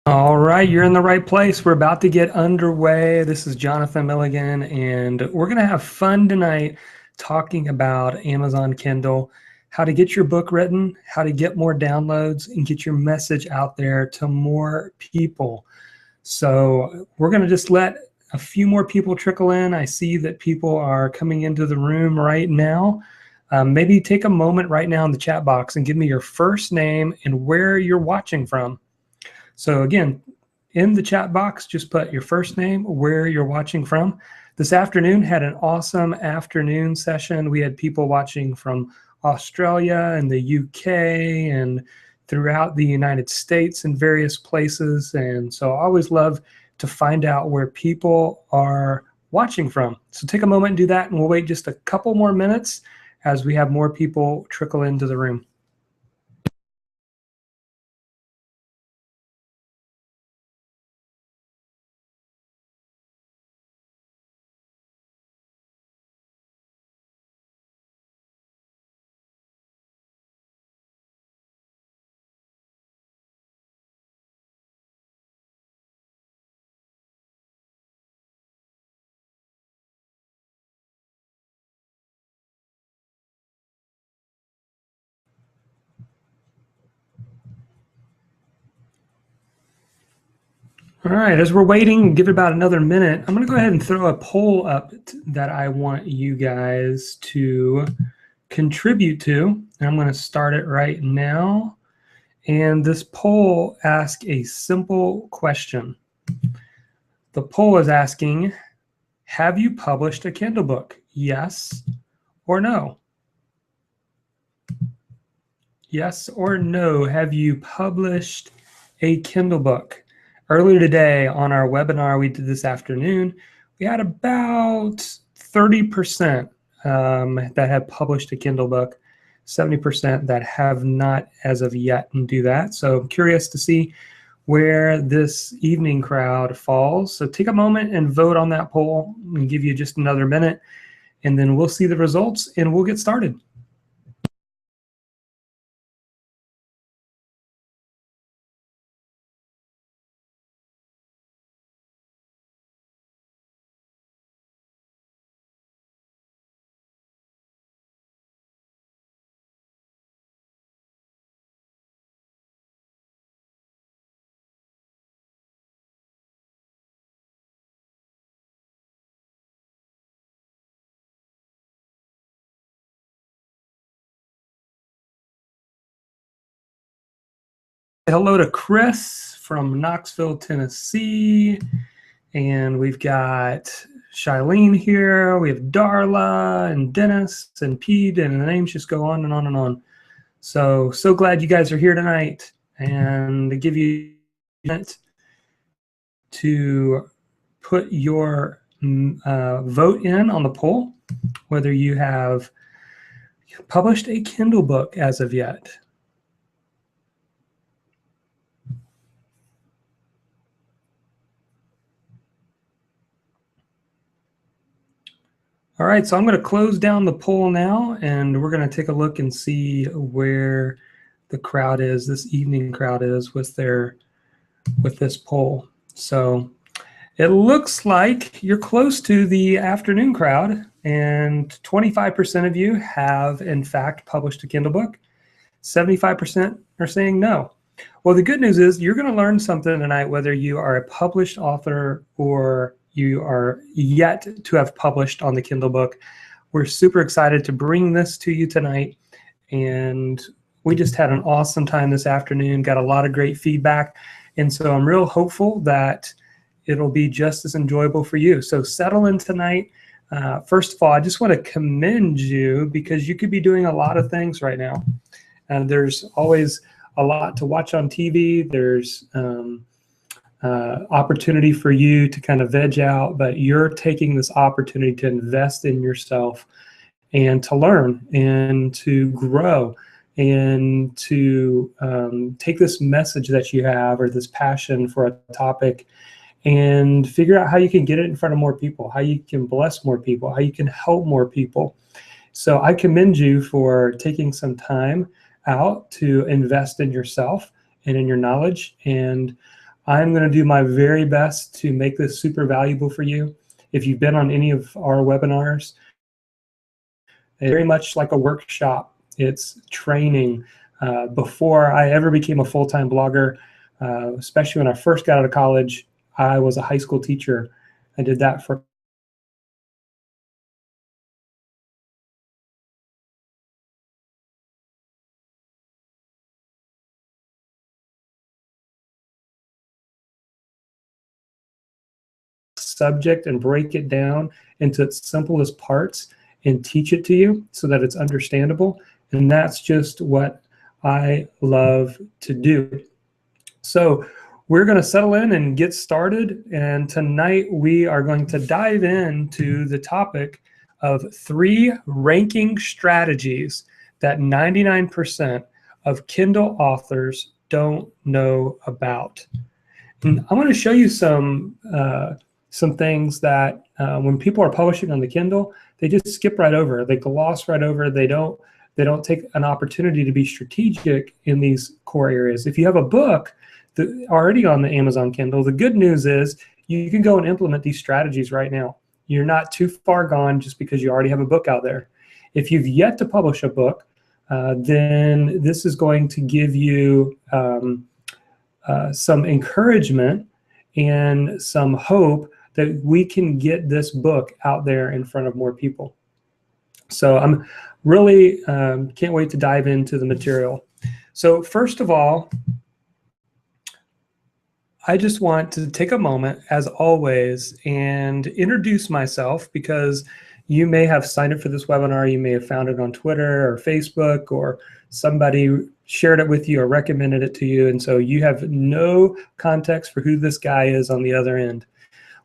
All right, you're in the right place. We're about to get underway. This is Jonathan Milligan, and we're going to have fun tonight talking about Amazon Kindle, how to get your book written, how to get more downloads, and get your message out there to more people. So we're going to just let a few more people trickle in. I see that people are coming into the room right now. Maybe take a moment right now in the chat box and give me your first name and where you're watching from. So again, in the chat box, just put your first name, where you're watching from. This afternoon had an awesome afternoon session. We had people watching from Australia and the UK and throughout the United States and various places. And so I always love to find out where people are watching from. So take a moment and do that, and we'll wait just a couple more minutes as we have more people trickle into the room. All right, as we're waiting, give it about another minute. I'm going to go ahead and throw a poll up that I want you guys to contribute to. And I'm going to start it right now. And this poll asks a simple question. The poll is asking, have you published a Kindle book? Yes or no? Yes or no, have you published a Kindle book? Earlier today on our webinar we did this afternoon, we had about 30% that have published a Kindle book, 70% that have not as of yet and do that. So I'm curious to see where this evening crowd falls. So take a moment and vote on that poll. I'll give you just another minute, and then we'll see the results and we'll get started. Hello to Chris from Knoxville, Tennessee. And we've got Shailene here. We have Darla and Dennis and Pete, and the names just go on and on and on. So glad you guys are here tonight, and to give you a minute to put your vote in on the poll, whether you have published a Kindle book as of yet. All right, so I'm going to close down the poll now, and we're going to take a look and see where the crowd is, this evening crowd is with this poll. So it looks like you're close to the afternoon crowd, and 25% of you have in fact published a Kindle book. 75% are saying no. Well, the good news is you're going to learn something tonight, whether you are a published author or you are yet to have published on the Kindle book. We're super excited to bring this to you tonight, and we just had an awesome time this afternoon, got a lot of great feedback, and so I'm real hopeful that it'll be just as enjoyable for you. So settle in tonight. First of all, I just want to commend you because you could be doing a lot of things right now. And there's always a lot to watch on TV. There's opportunity for you to kind of veg out, but you're taking this opportunity to invest in yourself and to learn and to grow and to take this message that you have or this passion for a topic and figure out how you can get it in front of more people, how you can bless more people, how you can help more people. So I commend you for taking some time out to invest in yourself and in your knowledge. And I'm going to do my very best to make this super valuable for you. If you've been on any of our webinars, it's very much like a workshop. It's training. Before I ever became a full-time blogger, especially when I first got out of college, I was a high school teacher. I did that for subject and break it down into its simplest parts and teach it to you so that it's understandable. And that's just what I love to do. So we're going to settle in and get started. And tonight we are going to dive into the topic of 3 ranking strategies that 99% of Kindle authors don't know about. And I want to show you some things that when people are publishing on the Kindle, they just skip right over. They gloss right over. They don't take an opportunity to be strategic in these core areas. If you have a book already on the Amazon Kindle, the good news is you can go and implement these strategies right now. You're not too far gone just because you already have a book out there. If you've yet to publish a book, then this is going to give you some encouragement and some hope that we can get this book out there in front of more people. So I'm really can't wait to dive into the material. So first of all, I just want to take a moment, as always, and introduce myself, because you may have signed up for this webinar, you may have found it on Twitter or Facebook, or somebody shared it with you or recommended it to you, and so you have no context for who this guy is on the other end.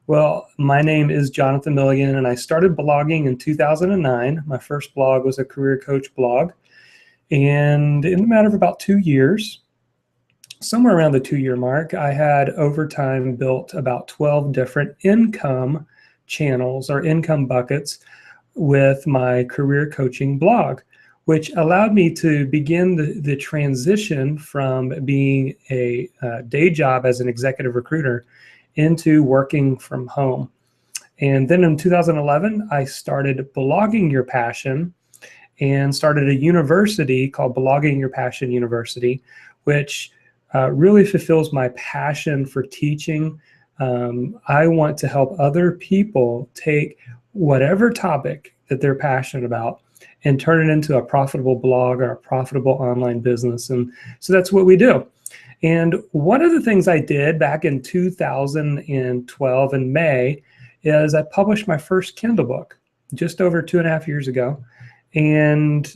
Well, my name is Jonathan Milligan, and I started blogging in 2009. My first blog was a career coach blog, and in the matter of about 2 years, somewhere around the 2-year mark, I had over time built about 12 different income channels or income buckets with my career coaching blog, which allowed me to begin the transition from being a day job as an executive recruiter into working from home. And then in 2011, I started Blogging Your Passion and started a university called Blogging Your Passion University, which really fulfills my passion for teaching. I want to help other people take whatever topic that they're passionate about and turn it into a profitable blog or a profitable online business. And so that's what we do. And one of the things I did back in 2012 in May is I published my first Kindle book just over 2.5 years ago. And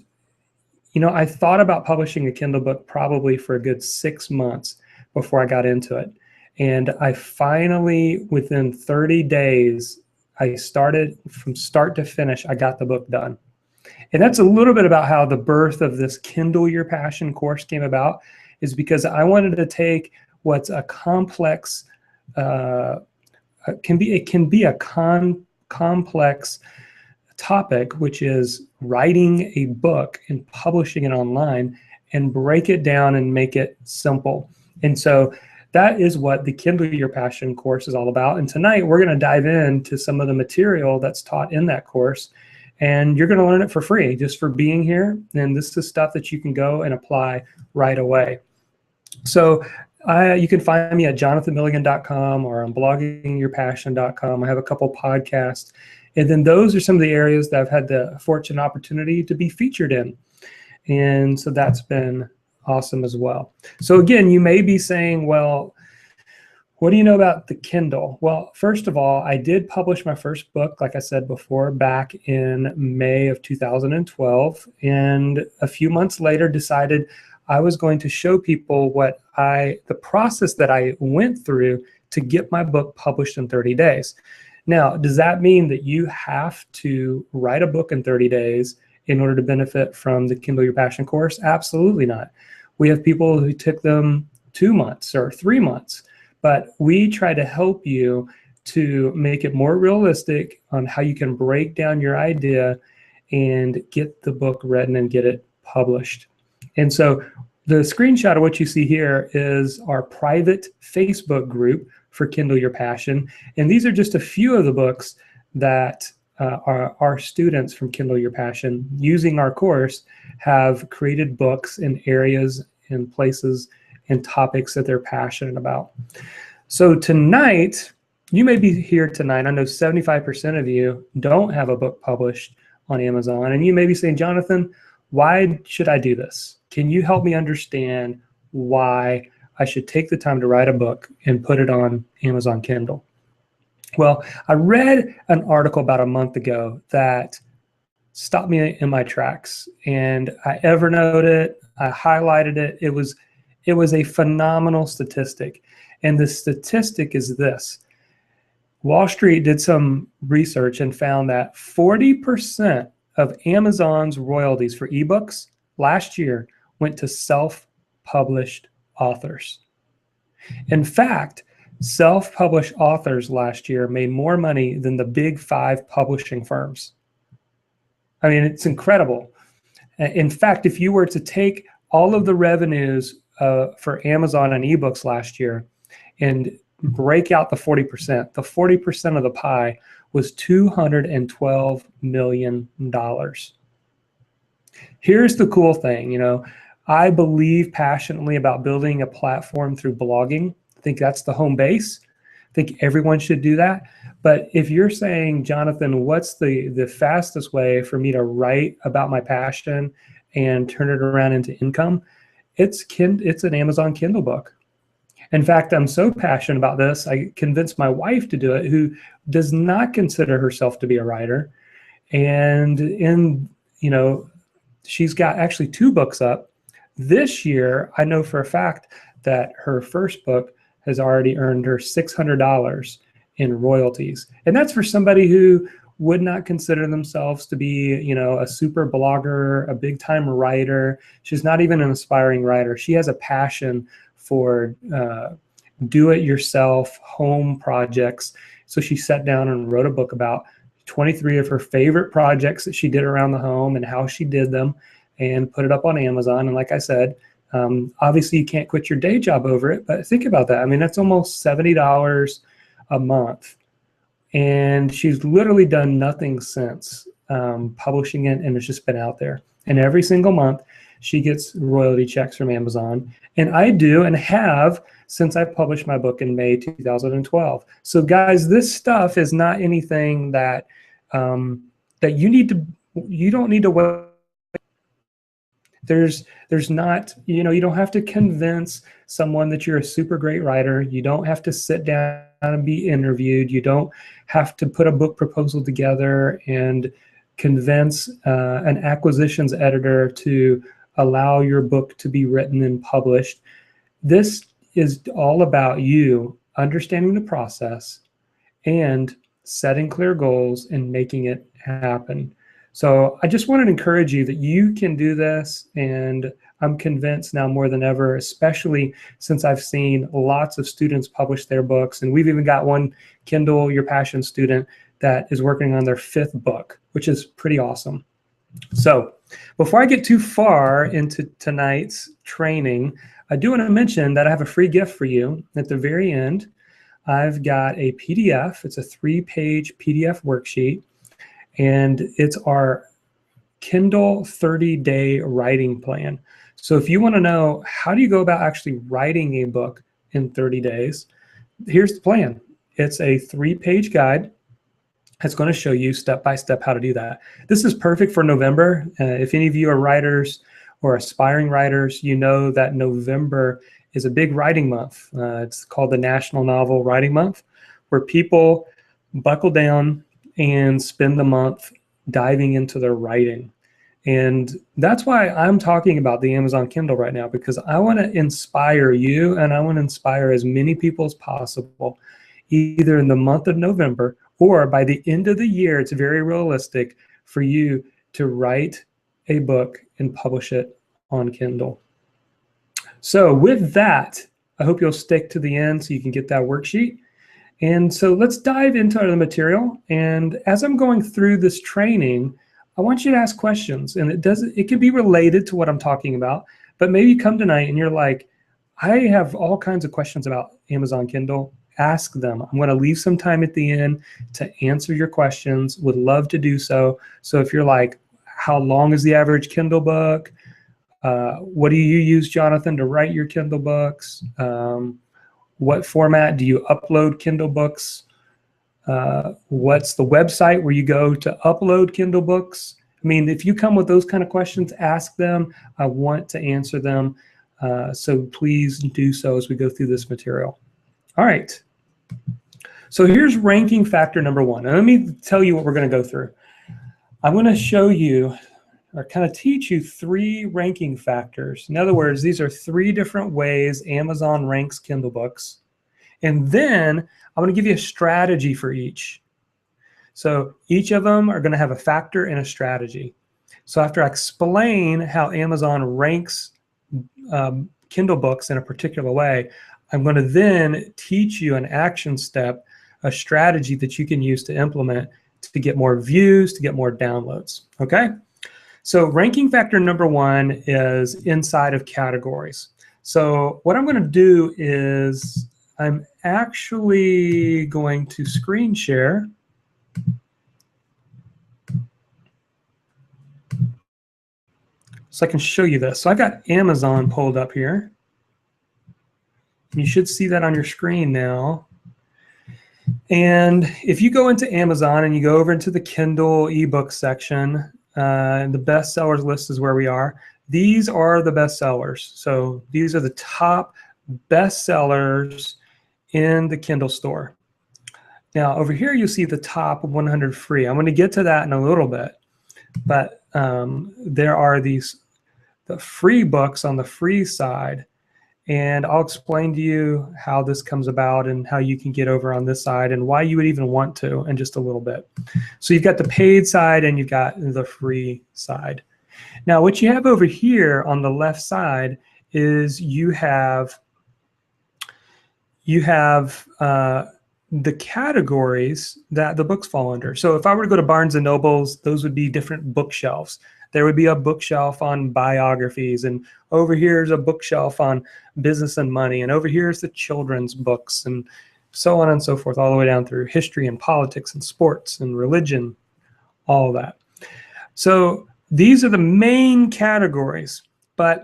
I thought about publishing a Kindle book probably for a good 6 months before I got into it. And I finally, within 30 days, I started from start to finish, I got the book done. And that's a little bit about how the birth of this Kindle Your Passion course came about, is because I wanted to take what's a complex, can be a complex topic, which is writing a book and publishing it online, and break it down and make it simple. And so that is what the Kindle Your Passion course is all about. And tonight we're going to dive into some of the material that's taught in that course, and you're going to learn it for free just for being here. And this is stuff that you can go and apply right away. So you can find me at jonathanmilligan.com or on bloggingyourpassion.com. I have a couple podcasts. And then those are some of the areas that I've had the fortunate opportunity to be featured in. And so that's been awesome as well. So again, you may be saying, well, what do you know about the Kindle? Well, first of all, I did publish my first book, like I said before, back in May of 2012. And a few months later decided I was going to show people the process that I went through to get my book published in 30 days. Now, does that mean that you have to write a book in 30 days in order to benefit from the Kindle Your Passion course? Absolutely not. We have people who took them 2 months or 3 months, but we try to help you to make it more realistic on how you can break down your idea and get the book written and get it published. And so The screenshot of what you see here is our private Facebook group for Kindle Your Passion. And these are just a few of the books that our students from Kindle Your Passion, using our course, have created books in areas and places and topics that they're passionate about. So tonight, you may be here tonight. I know 75% of you don't have a book published on Amazon. And you may be saying, Jonathan, why should I do this? Can you help me understand why I should take the time to write a book and put it on Amazon Kindle? Well, I read an article about a month ago that stopped me in my tracks, and I evernoted it, I highlighted it. It was a phenomenal statistic. And the statistic is this. Wall Street did some research and found that 40% of Amazon's royalties for ebooks last year went to self-published authors. In fact, self-published authors last year made more money than the big 5 publishing firms. I mean, it's incredible. In fact, if you were to take all of the revenues for Amazon and ebooks last year and break out the 40% of the pie was $212 million. Here's the cool thing, you know, I believe passionately about building a platform through blogging. I think that's the home base. I think everyone should do that. But if you're saying, Jonathan, what's the fastest way for me to write about my passion and turn it around into income? It's an Amazon Kindle book. In fact, I'm so passionate about this, I convinced my wife to do it, who does not consider herself to be a writer. And she's got actually 2 books up. This year, I know for a fact that her first book has already earned her $600 in royalties. And that's for somebody who would not consider themselves to be, a super blogger, a big time writer. She's not even an aspiring writer. She has a passion for do-it-yourself home projects. So she sat down and wrote a book about 23 of her favorite projects that she did around the home and how she did them, and put it up on Amazon. And like I said, obviously you can't quit your day job over it, but think about that. I mean, that's almost $70 a month. And she's literally done nothing since publishing it, and it's just been out there. And every single month, she gets royalty checks from Amazon. And I do and have since I published my book in May 2012. So guys, this stuff is not anything that that you don't need to wait. There's not, you don't have to convince someone that you're a super great writer. You don't have to sit down and be interviewed. You don't have to put a book proposal together and convince an acquisitions editor to allow your book to be written and published. This is all about you understanding the process and setting clear goals and making it happen. So I just wanted to encourage you that you can do this, and I'm convinced now more than ever, especially since I've seen lots of students publish their books, and we've even got one Kindle Your Passion student that is working on their 5th book, which is pretty awesome. So before I get too far into tonight's training, I do want to mention that I have a free gift for you at the very end. I've got a PDF. It's a 3-page PDF worksheet, and it's our Kindle 30-day writing plan. So if you want to know how do you go about actually writing a book in 30 days, here's the plan. It's a 3-page guide. It's going to show you step-by-step how to do that. This is perfect for November. If any of you are writers or aspiring writers, you know that November is a big writing month. It's called the National Novel Writing Month, where people buckle down and spend the month diving into their writing. And that's why I'm talking about the Amazon Kindle right now, because I want to inspire you, and I want to inspire as many people as possible, either in the month of November or by the end of the year. It's very realistic for you to write a book and publish it on Kindle. So with that, I hope you'll stick to the end so you can get that worksheet. And so let's dive into the material. And as I'm going through this training, I want you to ask questions. And it can be related to what I'm talking about, But maybe come tonight and you're like, I have all kinds of questions about Amazon Kindle. Ask them. I'm going to leave some time at the end to answer your questions. Would love to do so. So if you're like, how long is the average Kindle book? What do you use, Jonathan, to write your Kindle books? What format do you upload Kindle books? What's the website where you go to upload Kindle books? I mean, if you come with those kind of questions, ask them. I want to answer them. So please do so as we go through this material. All right. So here's ranking factor number one. And let me tell you what we're going to go through. I'm going to show you or kind of teach you 3 ranking factors. In other words, these are 3 different ways Amazon ranks Kindle books. And then I'm going to give you a strategy for each. So each of them are going to have a factor and a strategy. So after I explain how Amazon ranks Kindle books in a particular way, I'm going to then teach you an action step, a strategy that you can use to implement to get more views, to get more downloads. Okay? So ranking factor number 1 is inside of categories. So what I'm going to do is I'm actually going to screen share. So I can show you this. So I've got Amazon pulled up here. You should see that on your screen now. And if you go into Amazon and you go over into the Kindle ebook section, the bestsellers list is where we are. These are the bestsellers. So these are the top bestsellers in the Kindle store. Now over here you see the top 100 free. I'm going to get to that in a little bit, but there are the free books on the free side, and I'll explain to you how this comes about and how you can get over on this side and why you would even want to in just a little bit. So you've got the paid side and you've got the free side. Now what you have over here on the left side is you have the categories that the books fall under. So if I were to go to Barnes & Noble's, those would be different bookshelves. There would be a bookshelf on biographies, and over here is a bookshelf on business and money, and over here is the children's books, and so on and so forth, all the way down through history and politics and sports and religion, all of that. So these are the main categories, but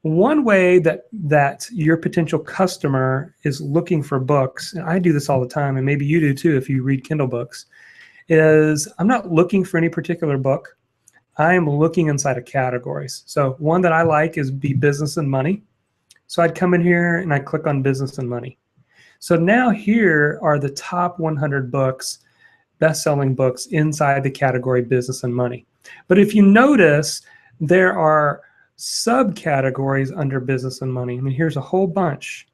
one way that your potential customer is looking for books, and I do this all the time, and maybe you do too if you read Kindle books, is I'm not looking for any particular book. I am looking inside of categories. So one that I like is business and money. So I'd come in here and I click on business and money. So now here are the top 100 books, best-selling books inside the category business and money. But if you notice, there are subcategories under business and money. I mean, here's a whole bunch.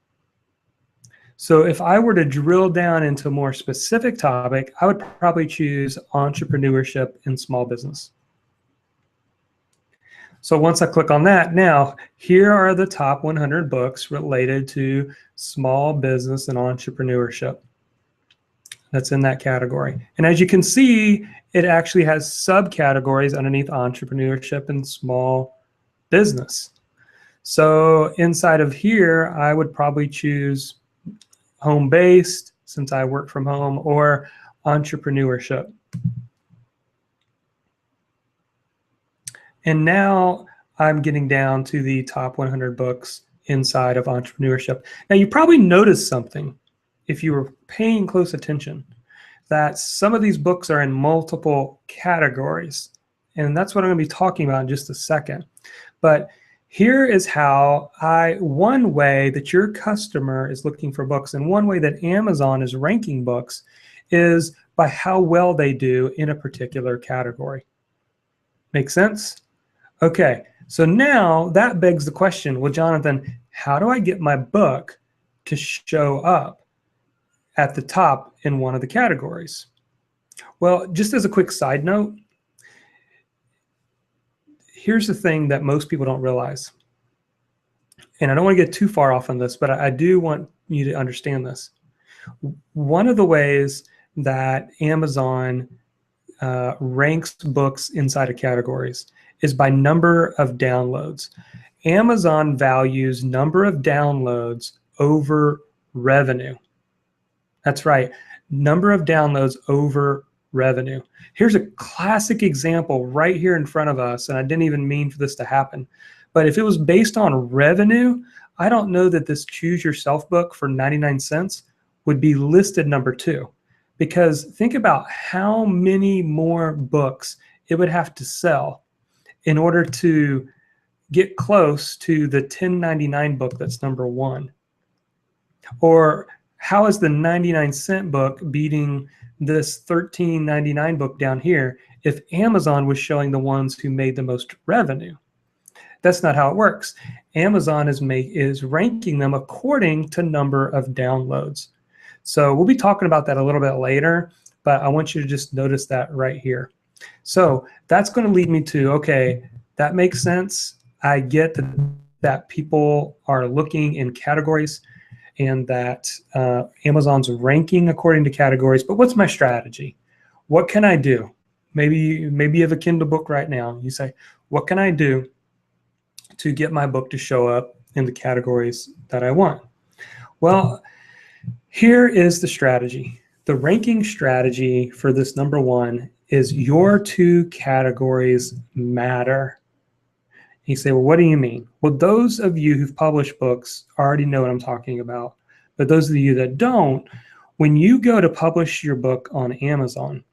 So if I were to drill down into a more specific topic, I would probably choose entrepreneurship and small business. So once I click on that, now here are the top 100 books related to small business and entrepreneurship. That's in that category. And as you can see, it actually has subcategories underneath entrepreneurship and small business. So inside of here, I would probably choose home-based, since I work from home, or entrepreneurship. And now I'm getting down to the top 100 books inside of entrepreneurship. Now you probably noticed something if you were paying close attention, that some of these books are in multiple categories. And that's what I'm going to be talking about in just a second. But here is how one way that your customer is looking for books, and one way that Amazon is ranking books, is by how well they do in a particular category. Make sense? Okay, so now that begs the question, well, Jonathan, how do I get my book to show up at the top in one of the categories? Well, just as a quick side note, here's the thing that most people don't realize. And I don't want to get too far off on this, but I do want you to understand this. One of the ways that Amazon ranks books inside of categories is by number of downloads. Amazon values number of downloads over revenue. That's right, number of downloads over revenue. Here's a classic example right here in front of us, and I didn't even mean for this to happen. But if it was based on revenue, I don't know that this Choose Yourself book for 99 cents would be listed number 2. Because think about how many more books it would have to sell in order to get close to the $10.99 book that's number 1. Or how is the 99-cent book beating this $13.99 book down here if Amazon was showing the ones who made the most revenue? That's not how it works. Amazon is ranking them according to number of downloads. So we'll be talking about that a little bit later, but I want you to just notice that right here. So that's going to lead me to, okay, that makes sense. I get that people are looking in categories and that Amazon's ranking according to categories, but what's my strategy? What can I do? Maybe you have a Kindle book right now. You say, what can I do to get my book to show up in the categories that I want? Well, here is the strategy. The ranking strategy for this number 1 is your 2 categories matter. You say, well, what do you mean? Well, those of you who've published books already know what I'm talking about. But those of you that don't, when you go to publish your book on Amazon,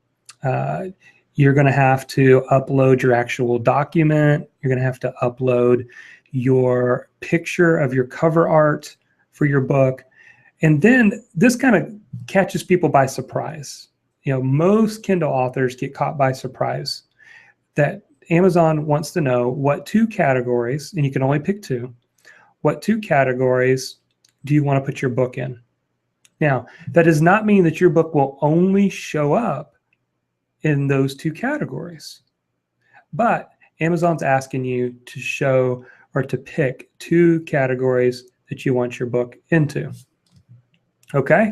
you're going to have to upload your actual document. You're going to have to upload your picture of your cover art for your book. And then this kind of catches people by surprise. You know, most Kindle authors get caught by surprise that Amazon wants to know what 2 categories, and you can only pick 2, what 2 categories do you want to put your book in? Now, that does not mean that your book will only show up in those 2 categories, but Amazon's asking you to show or to pick 2 categories that you want your book into. Okay,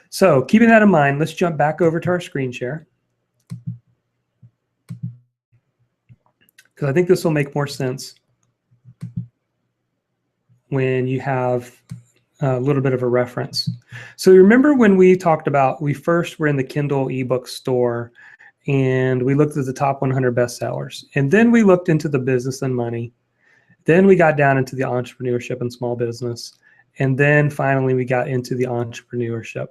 so keeping that in mind, let's jump back over to our screen share, because I think this will make more sense when you have a little bit of a reference. So remember when we talked about, we first were in the Kindle ebook store and we looked at the top 100 bestsellers, and then we looked into the business and money. Then we got down into the entrepreneurship and small business. And then finally we got into the entrepreneurship.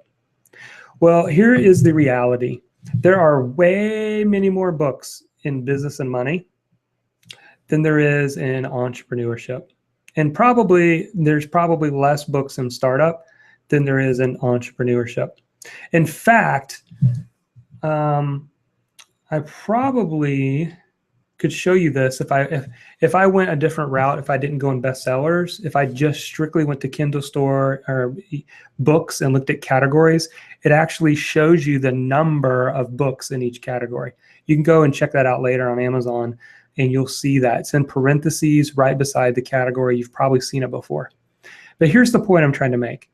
Well, here is the reality. There are way many more books in business and money than there is in entrepreneurship. And there's probably less books in startup than there is in entrepreneurship. In fact, I probably could show you this if I went a different route, if I didn't go in bestsellers, if I just strictly went to Kindle store or books and looked at categories, it actually shows you the number of books in each category. You can go and check that out later on Amazon and you'll see that. It's in parentheses right beside the category. You've probably seen it before. But here's the point I'm trying to make.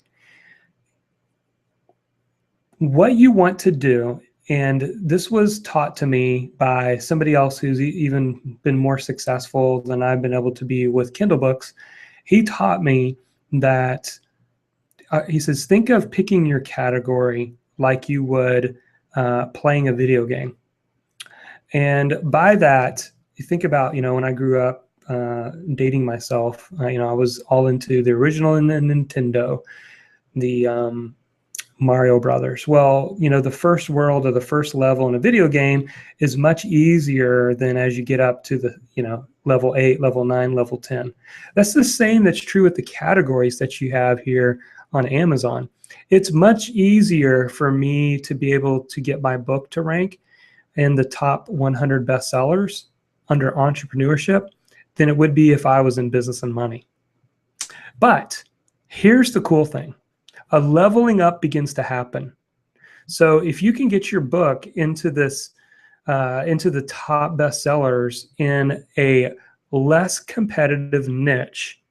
What you want to do, and this was taught to me by somebody else who's even been more successful than I've been able to be with Kindle books. He taught me that, he says, think of picking your category like you would playing a video game. And by that, you think about, when I grew up dating myself, I was all into the original Nintendo, the Mario Brothers. Well, the first world or the first level in a video game is much easier than as you get up to the, level 8, level 9, level 10. That's the same that's true with the categories that you have here on Amazon. It's much easier for me to be able to get my book to rank in the top 100 bestsellers under entrepreneurship than it would be if I was in business and money. But here's the cool thing. A leveling up begins to happen. So if you can get your book into this, into the top bestsellers in a less competitive niche,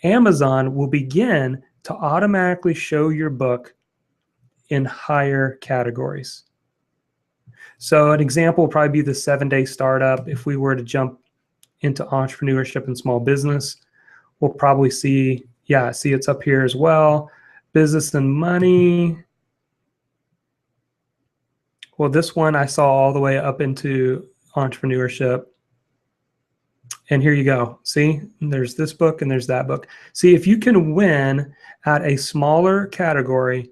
Amazon will begin to automatically show your book in higher categories. So an example will probably be the 7-day startup. If we were to jump into entrepreneurship and small business, we'll probably see, yeah, see it's up here as well. Business and money. Well, this one I saw all the way up into entrepreneurship. And here you go. See, there's this book and there's that book. See, if you can win at a smaller category,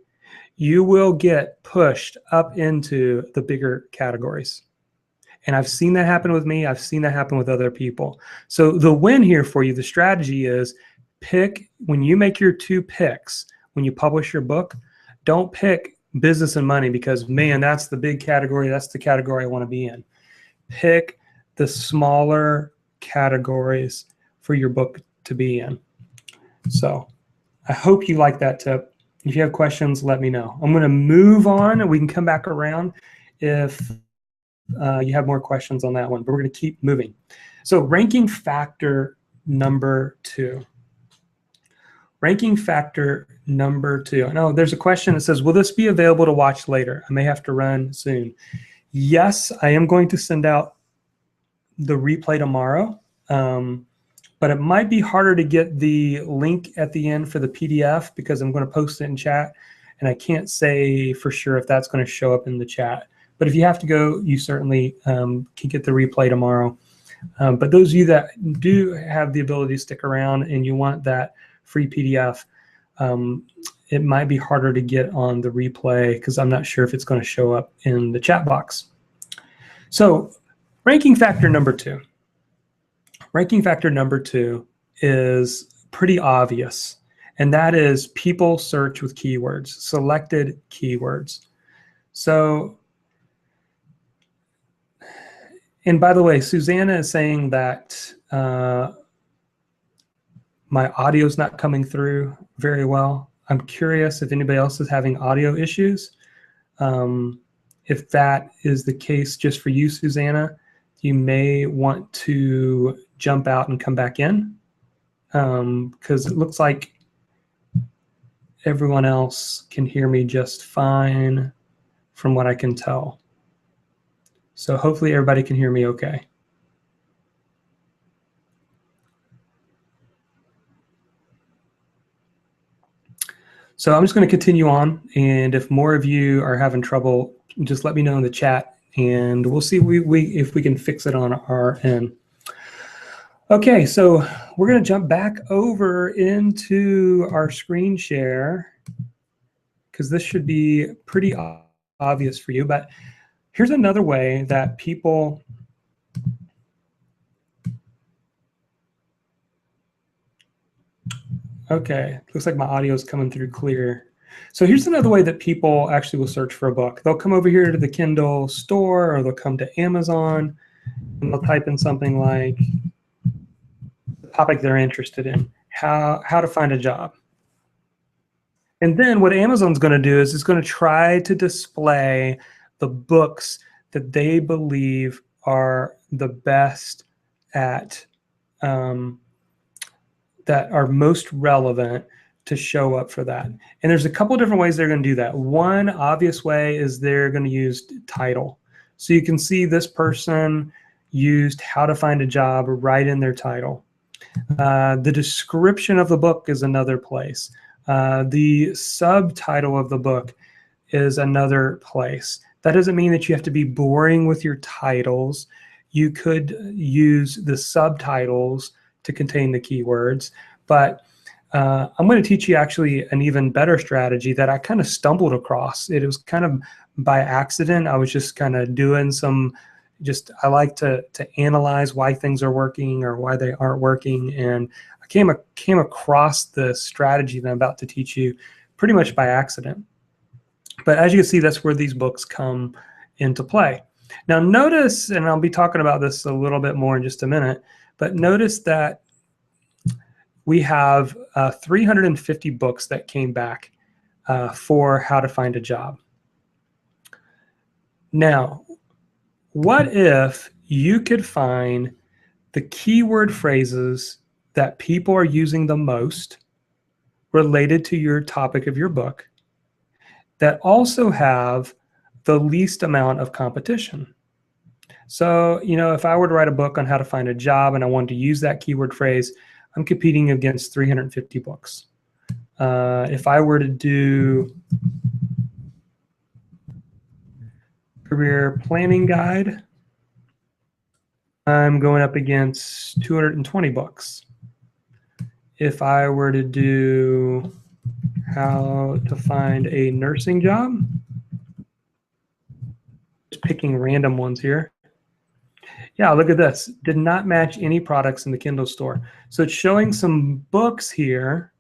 you will get pushed up into the bigger categories. And I've seen that happen with me. I've seen that happen with other people. So the win here for you, the strategy is pick, when you make your 2 picks, when you publish your book, don't pick business and money because, man, that's the big category. That's the category I want to be in. Pick the smaller categories for your book to be in. So I hope you like that tip. If you have questions, let me know. I'm going to move on and we can come back around if you have more questions on that one, but we're going to keep moving. So ranking factor number 2. Ranking factor number 2. I know there's a question that says, will this be available to watch later? I may have to run soon. Yes, I am going to send out the replay tomorrow, but it might be harder to get the link at the end for the PDF because I'm going to post it in chat, and I can't say for sure if that's going to show up in the chat. But if you have to go, you certainly can get the replay tomorrow. But those of you that do have the ability to stick around and you want that free PDF, it might be harder to get on the replay because I'm not sure if it's going to show up in the chat box. So ranking factor number 2. Ranking factor number 2 is pretty obvious, and that is people search with keywords, selected keywords. So, and by the way, Susanna is saying that my audio is not coming through very well. I'm curious if anybody else is having audio issues. If that is the case just for you, Susanna, you may want to jump out and come back in because it looks like everyone else can hear me just fine from what I can tell. So hopefully everybody can hear me okay. So I'm just going to continue on, and if more of you are having trouble, just let me know in the chat, and we'll see if we can fix it on our end. Okay, so we're going to jump back over into our screen share because this should be pretty obvious for you, but here's another way that people okay, looks like my audio is coming through clear. So here's another way that people actually will search for a book. They'll come over here to the Kindle store, or they'll come to Amazon, and they'll type in something like the topic they're interested in, how to find a job. And then what Amazon's going to do is it's going to try to display the books that they believe are the best at that are most relevant to show up for that. And there's a couple different ways they're going to do that. One obvious way is they're going to use title. So you can see this person used how to find a job right in their title. The description of the book is another place. The subtitle of the book is another place. That doesn't mean that you have to be boring with your titles. You could use the subtitles to contain the keywords, but I'm going to teach you actually an even better strategy that I kind of stumbled across. It was kind of by accident. I was just kind of doing some, I like to analyze why things are working or why they aren't working, and I came across the strategy that I'm about to teach you pretty much by accident. But as you can see, that's where these books come into play. Now notice, and I'll be talking about this a little bit more in just a minute, but notice that we have 350 books that came back for how to find a job. Now, what if you could find the keyword phrases that people are using the most related to your topic of your book that also have the least amount of competition? So, you know, if I were to write a book on how to find a job and I wanted to use that keyword phrase, I'm competing against 350 books. If I were to do career planning guide, I'm going up against 220 books. If I were to do how to find a nursing job, just picking random ones here. Yeah, look at this. Did not match any products in the Kindle store. So it's showing some books here,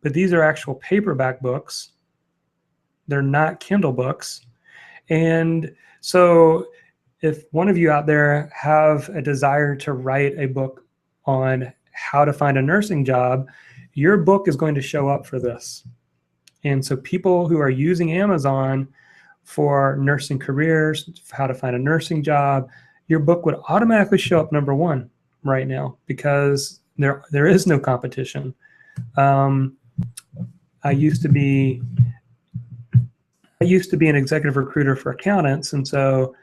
but these are actual paperback books. They're not Kindle books. And so if one of you out there have a desire to write a book on how to find a nursing job, your book is going to show up for this. And so people who are using Amazon for nursing careers, how to find a nursing job, your book would automatically show up number one right now because there is no competition. I used to be an executive recruiter for accountants, and so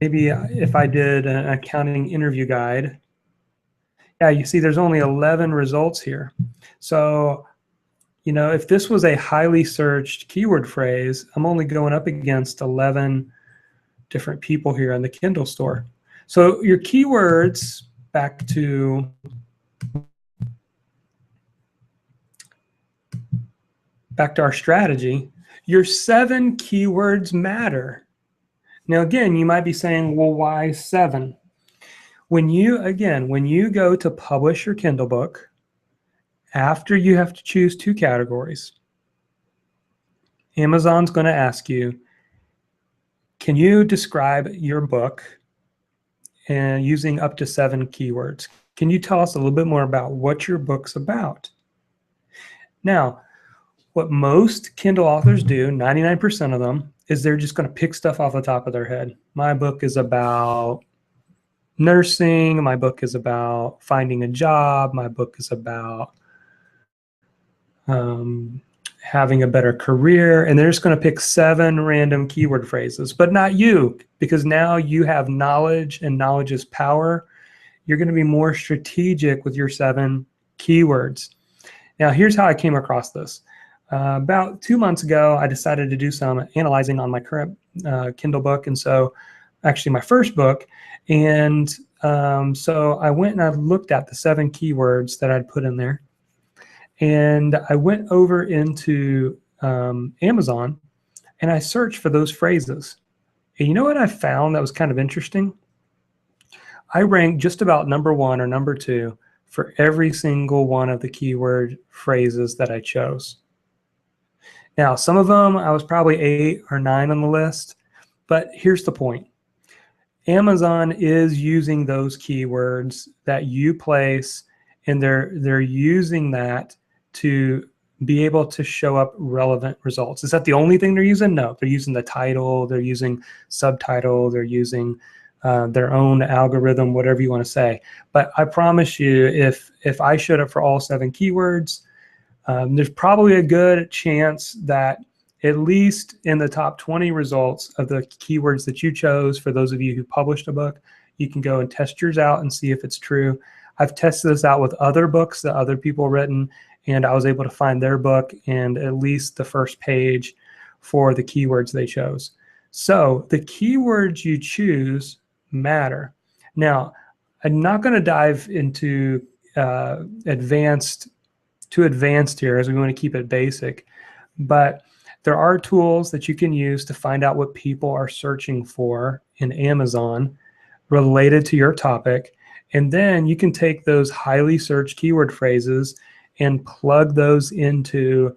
maybe if I did an accounting interview guide, yeah, you see there's only 11 results here. So, you know, if this was a highly searched keyword phrase, I'm only going up against 11 different people here in the Kindle store. So your keywords, back to our strategy, your 7 keywords matter. Now, again, you might be saying, well, why 7? When you go to publish your Kindle book, after you have to choose 2 categories, Amazon's going to ask you, can you describe your book and using up to 7 keywords? Can you tell us a little bit more about what your book's about? Now, what most Kindle authors do, 99% of them, is they're just going to pick stuff off the top of their head. My book is about nursing. My book is about finding a job. My book is about having a better career. And they're just going to pick 7 random keyword phrases, but not you, because now you have knowledge and knowledge is power. You're going to be more strategic with your 7 keywords. Now, here's how I came across this. About 2 months ago, I decided to do some analyzing on my current Kindle book, and so actually my first book. And so I went and I looked at the 7 keywords that I'd put in there. And I went over into Amazon and I searched for those phrases. And you know what I found that was kind of interesting? I ranked just about number 1 or number 2 for every single one of the keyword phrases that I chose. Now, some of them I was probably 8 or 9 on the list, but here's the point. Amazon is using those keywords that you place, and they're using that to be able to show up relevant results. Is that the only thing they're using? No, they're using the title, they're using subtitle, they're using their own algorithm, whatever you want to say. But I promise you, if I showed up for all 7 keywords, there's probably a good chance that at least in the top 20 results of the keywords that you chose, for those of you who published a book, you can go and test yours out and see if it's true. I've tested this out with other books that other people written, and I was able to find their book and at least the first page for the keywords they chose. So the keywords you choose matter. Now, I'm not going to dive into advanced here, as we want to keep it basic, but there are tools that you can use to find out what people are searching for in Amazon related to your topic. And then you can take those highly searched keyword phrases and plug those into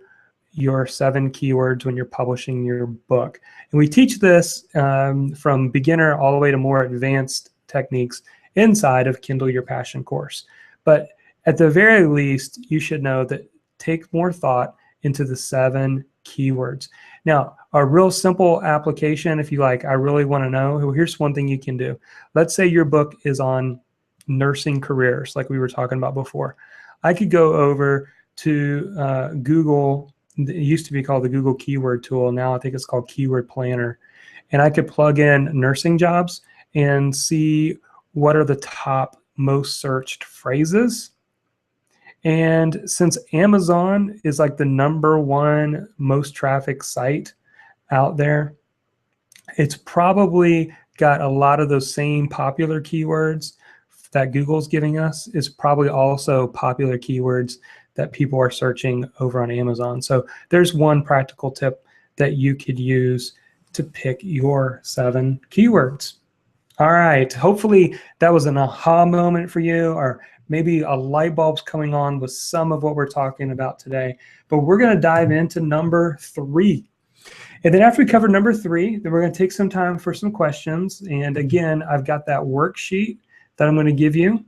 your 7 keywords when you're publishing your book. And we teach this from beginner all the way to more advanced techniques inside of Kindle Your Passion course. But at the very least, you should know that take more thought into the 7 keywords. Now, a real simple application, if you like, I really want to know, well, here's one thing you can do. Let's say your book is on nursing careers, like we were talking about before. I could go over to Google. It used to be called the Google Keyword Tool. Now I think it's called Keyword Planner. And I could plug in nursing jobs and see what are the top most searched phrases. And since Amazon is like the #1 most traffic site out there, it's probably got a lot of those same popular keywords that Google's giving us. Is probably also popular keywords that people are searching over on Amazon. So there's one practical tip that you could use to pick your 7 keywords. All right, hopefully that was an aha moment for you, or maybe a light bulb's coming on with some of what we're talking about today. But we're going to dive into number 3. And then after we cover number 3, then we're going to take some time for some questions. And again, I've got that worksheet that I'm going to give you.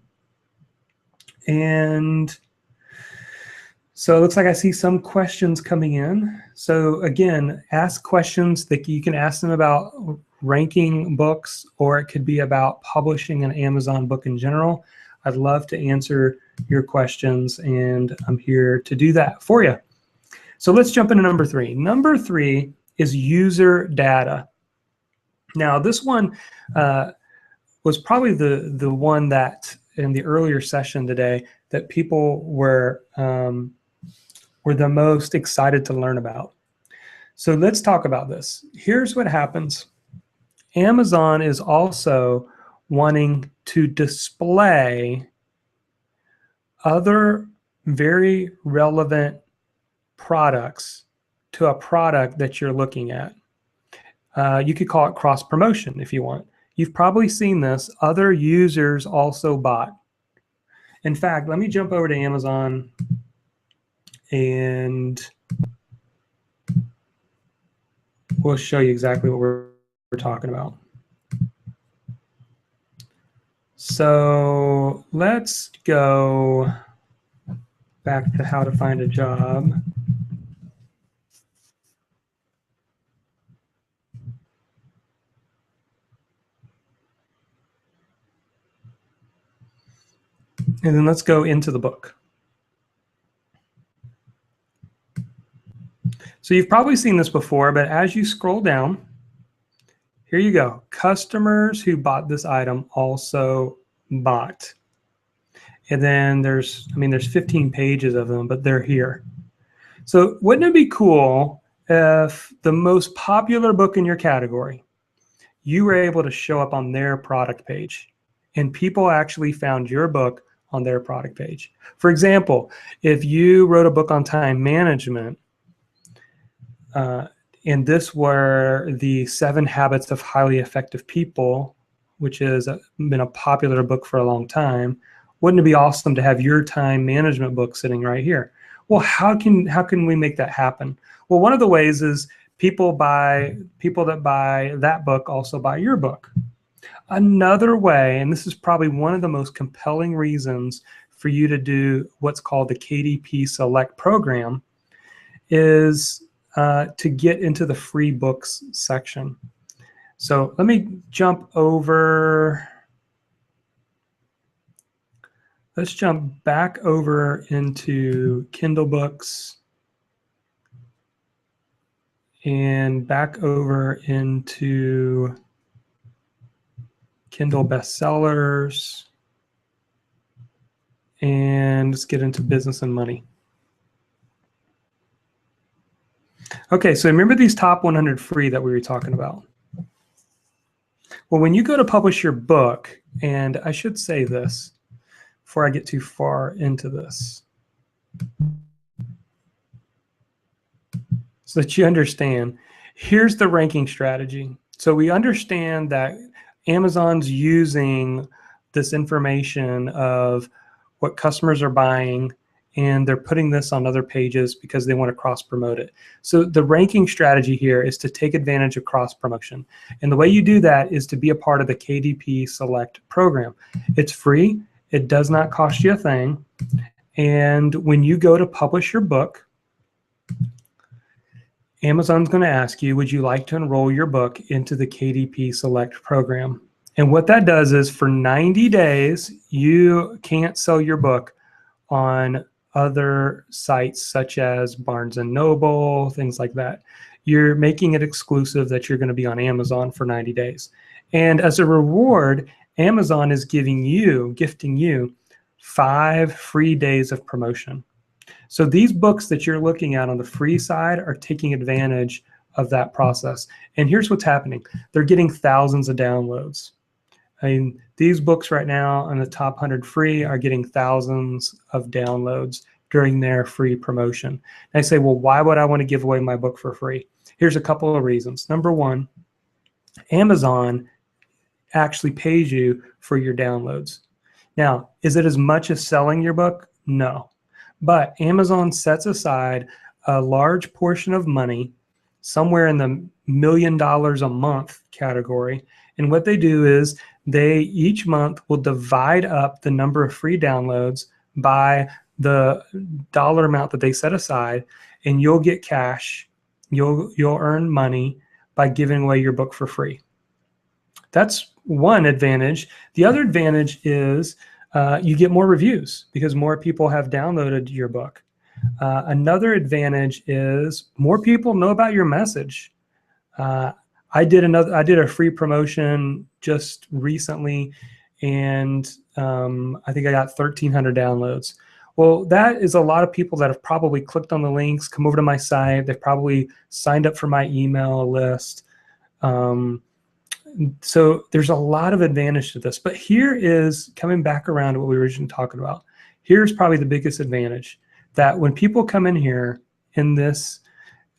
And so it looks like I see some questions coming in. So again, ask questions that you can ask them about ranking books, or it could be about publishing an Amazon book in general. I'd love to answer your questions, and I'm here to do that for you. So let's jump into number 3. Number 3 is user data. Now this one was probably the one that in the earlier session today that people were the most excited to learn about. So let's talk about this. Here's what happens. Amazon is also wanting to display other very relevant products to a product that you're looking at. You could call it cross promotion if you want. You've probably seen this. Other users also bought. In fact, let me jump over to Amazon and we'll show you exactly what we're talking about. So let's go back to how to find a job. And then let's go into the book. So you've probably seen this before, but as you scroll down, here you go. Customers who bought this item also bought. And then there's 15 pages of them, but they're here. So wouldn't it be cool if the most popular book in your category, you were able to show up on their product page and people actually found your book on their product page? For example, if you wrote a book on time management, and this were the 7 Habits of Highly Effective People, which has been a popular book for a long time, wouldn't it be awesome to have your time management book sitting right here? Well, how can we make that happen? Well, one of the ways is people that buy that book also buy your book. Another way, and this is probably one of the most compelling reasons for you to do what's called the KDP Select program, is to get into the free books section. So let me jump over. Let's jump back over into Kindle books and back over into Kindle bestsellers, and let's get into business and money. Okay, so remember these top 100 free that we were talking about? Well, when you go to publish your book, and I should say this before I get too far into this, so that you understand, here's the ranking strategy. So we understand that Amazon's using this information of what customers are buying, and they're putting this on other pages because they want to cross promote it. So the ranking strategy here is to take advantage of cross promotion. And the way you do that is to be a part of the KDP Select program. It's free. It does not cost you a thing. And when you go to publish your book, Amazon's going to ask you, would you like to enroll your book into the KDP Select program? And what that does is for 90 days, you can't sell your book on other sites such as Barnes & Noble, things like that. You're making it exclusive that you're going to be on Amazon for 90 days. And as a reward, Amazon is gifting you 5 free days of promotion. So these books that you're looking at on the free side are taking advantage of that process. And here's what's happening. They're getting thousands of downloads. I mean, these books right now on the top 100 free are getting thousands of downloads during their free promotion. And I say, well, why would I want to give away my book for free? Here's a couple of reasons. Number one, Amazon actually pays you for your downloads. Now, is it as much as selling your book? No. But Amazon sets aside a large portion of money, somewhere in the $1 million a month category. And what they do is they each month will divide up the number of free downloads by the dollar amount that they set aside, and you'll get cash. You'll earn money by giving away your book for free. That's one advantage. The other advantage is you get more reviews because more people have downloaded your book. Another advantage is more people know about your message. I did a free promotion just recently, and I think I got 1,300 downloads. Well, that is a lot of people that have probably clicked on the links, come over to my site. They've probably signed up for my email list. So there's a lot of advantage to this. But here is coming back around to what we were originally talking about. Here's probably the biggest advantage, that when people come in here in this,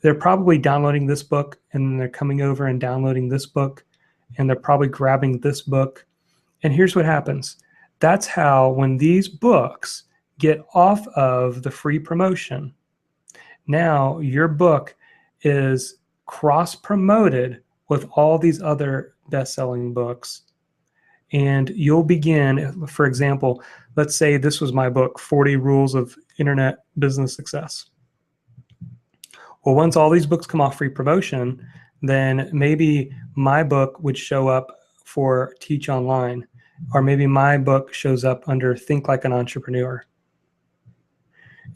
they're probably downloading this book, and they're coming over and downloading this book, and they're probably grabbing this book. And here's what happens. That's how, when these books get off of the free promotion, now your book is cross-promoted with all these other best-selling books. And you'll begin, for example, let's say this was my book, 40 Rules of Internet Business Success. Well, once all these books come off free promotion, then maybe my book would show up for Teach Online, or maybe my book shows up under Think Like an Entrepreneur.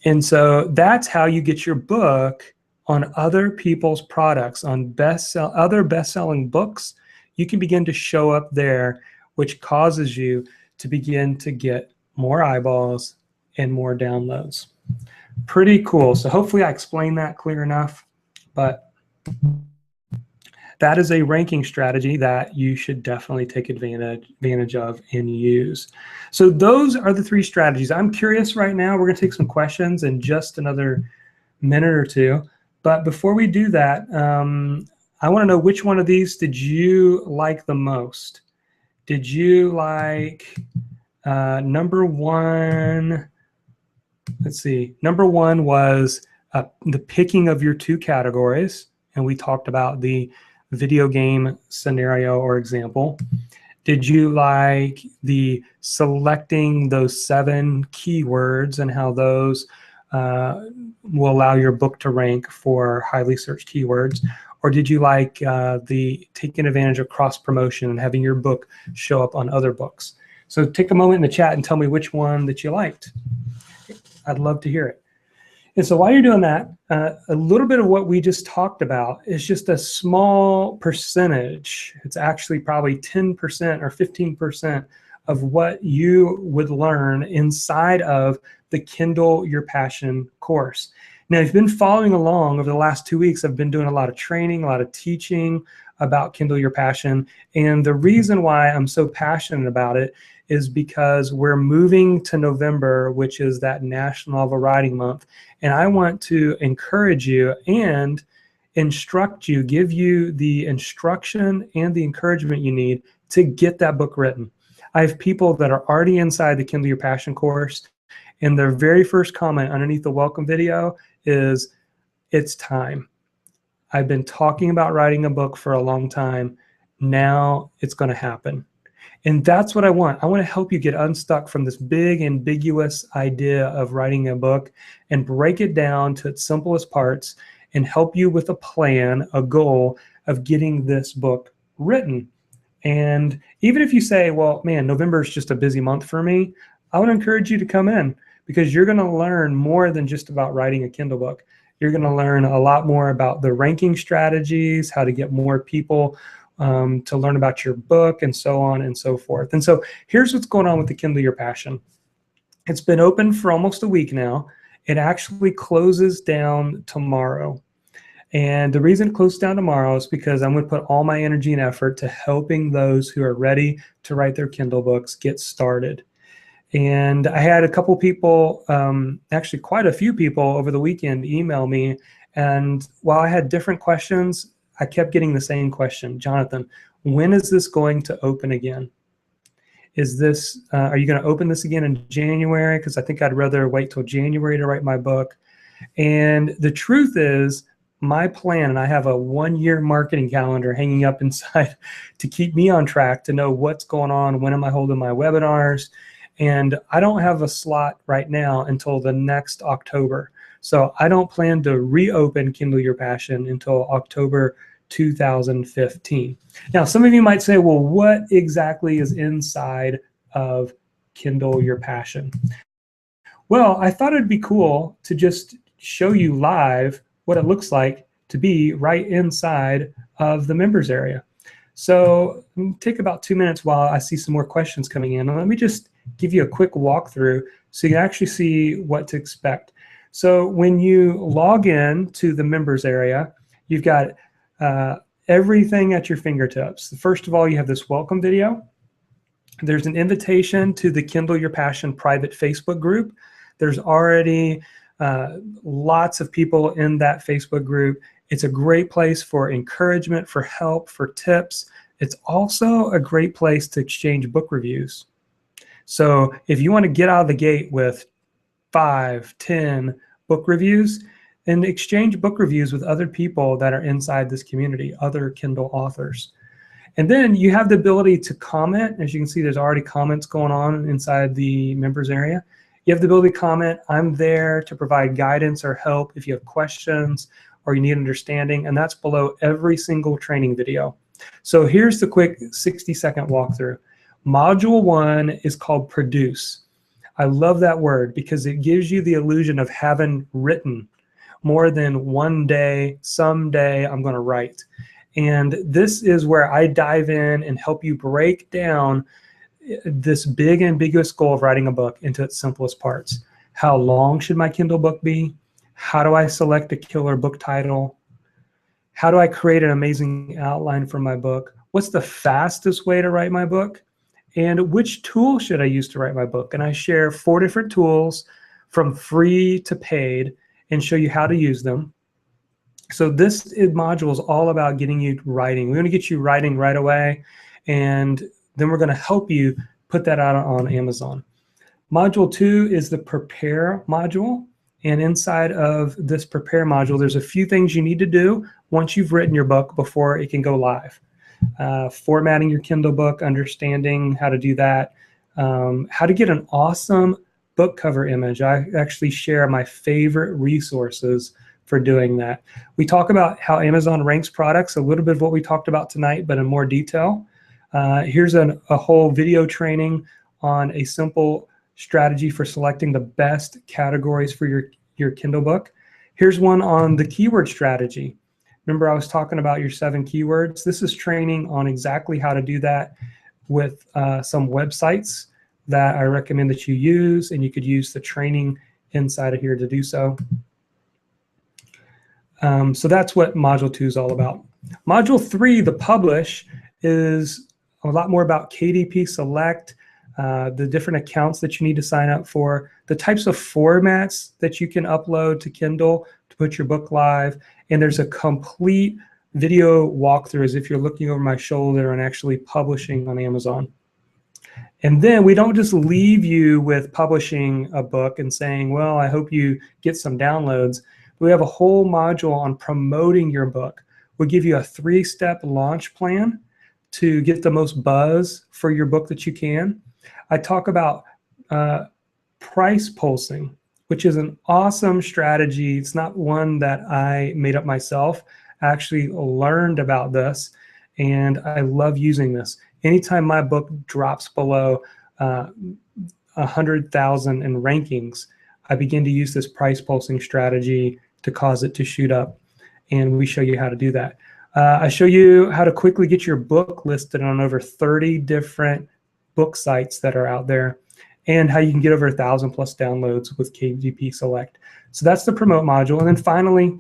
And so that's how you get your book on other people's products, on other best-selling books. You can begin to show up there, which causes you to begin to get more eyeballs and more downloads. Pretty cool. So hopefully I explained that clear enough, but that is a ranking strategy that you should definitely take advantage of and use. So those are the 3 strategies. I'm curious right now, we're going to take some questions in just another minute or two. But before we do that, I want to know, which one of these did you like the most? Did you like number 1? Let's see. Number 1 was the picking of your 2 categories. And we talked about the video game scenario or example. Did you like the selecting those 7 keywords and how those will allow your book to rank for highly searched keywords? Or did you like the taking advantage of cross promotion and having your book show up on other books? So take a moment in the chat and tell me which one that you liked. I'd love to hear it. And so while you're doing that, a little bit of what we just talked about is just a small percentage. It's actually probably 10% or 15% of what you would learn inside of the Kindle Your Passion course. Now, if you've been following along over the last 2 weeks, I've been doing a lot of training, a lot of teaching about Kindle Your Passion. And the reason why I'm so passionate about it is because we're moving to November, which is that National Novel Writing Month. And I want to encourage you and instruct you, give you the instruction and the encouragement you need to get that book written. I have people that are already inside the Kindle Your Passion course, and their very first comment underneath the welcome video is, "It's time. I've been talking about writing a book for a long time. Now it's going to happen." And that's what I want. I want to help you get unstuck from this big, ambiguous idea of writing a book and break it down to its simplest parts and help you with a plan, a goal of getting this book written. And even if you say, well, man, November is just a busy month for me, I want to encourage you to come in, because you're going to learn more than just about writing a Kindle book. You're going to learn a lot more about the ranking strategies, how to get more people to learn about your book and so on and so forth. And so here's what's going on with the Kindle Your Passion. It's been open for almost a week now. It actually closes down tomorrow. And the reason it closes down tomorrow is because I'm going to put all my energy and effort to helping those who are ready to write their Kindle books get started. And I had a couple people, actually quite a few people over the weekend email me. And while I had different questions, I kept getting the same question. Jonathan, when is this going to open again? Is this, are you going to open this again in January? Because I think I'd rather wait till January to write my book. And the truth is, my plan, and I have a 1-year marketing calendar hanging up inside to keep me on track to know what's going on, when am I holding my webinars. And I don't have a slot right now until the next October. So I don't plan to reopen Kindle Your Passion until October 2015. Now, some of you might say, well, what exactly is inside of Kindle Your Passion? Well, I thought it'd be cool to just show you live what it looks like to be right inside of the members area. So take about 2 minutes while I see some more questions coming in. And let me just give you a quick walkthrough so you can actually see what to expect. So when you log in to the members area, you've got everything at your fingertips. First of all, you have this welcome video. There's an invitation to the Kindle Your Passion private Facebook group. There's already lots of people in that Facebook group. It's a great place for encouragement, for help, for tips. It's also a great place to exchange book reviews. So if you want to get out of the gate with 5, 10 book reviews, and exchange book reviews with other people that are inside this community, other Kindle authors. And then you have the ability to comment. As you can see, there's already comments going on inside the members area. You have the ability to comment. I'm there to provide guidance or help if you have questions or you need understanding, and that's below every single training video. So here's the quick 60-second walkthrough. Module 1 is called Produce. I love that word because it gives you the illusion of having written more than one day, someday I'm going to write. And this is where I dive in and help you break down this big ambiguous goal of writing a book into its simplest parts. How long should my Kindle book be? How do I select a killer book title? How do I create an amazing outline for my book? What's the fastest way to write my book? And which tool should I use to write my book? And I share 4 different tools from free to paid and show you how to use them. So this module is all about getting you writing. We're going to get you writing right away, and then we're going to help you put that out on Amazon. Module 2 is the Prepare module, and inside of this Prepare module, there's a few things you need to do once you've written your book before it can go live. Formatting your Kindle book, understanding how to do that, how to get an awesome book cover image. I actually share my favorite resources for doing that. We talk about how Amazon ranks products, a little bit of what we talked about tonight, but in more detail. Here's a whole video training on a simple strategy for selecting the best categories for your Kindle book. Here's one on the keyword strategy. Remember I was talking about your 7 keywords? This is training on exactly how to do that with some websites that I recommend that you use, and you could use the training inside of here to do so. So that's what Module 2 is all about. Module 3, the Publish, is a lot more about KDP Select, the different accounts that you need to sign up for, the types of formats that you can upload to Kindle to put your book live, and there's a complete video walkthrough as if you're looking over my shoulder and actually publishing on Amazon. And then we don't just leave you with publishing a book and saying, well, I hope you get some downloads. We have a whole module on promoting your book. We'll give you a 3-step launch plan to get the most buzz for your book that you can. I talk about price pulsing, which is an awesome strategy. It's not one that I made up myself. I actually learned about this, and I love using this. Anytime my book drops below 100,000 in rankings, I begin to use this price pulsing strategy to cause it to shoot up, and we show you how to do that. I show you how to quickly get your book listed on over 30 different book sites that are out there, and how you can get over 1,000 plus downloads with KDP Select. So that's the promote module. And then finally,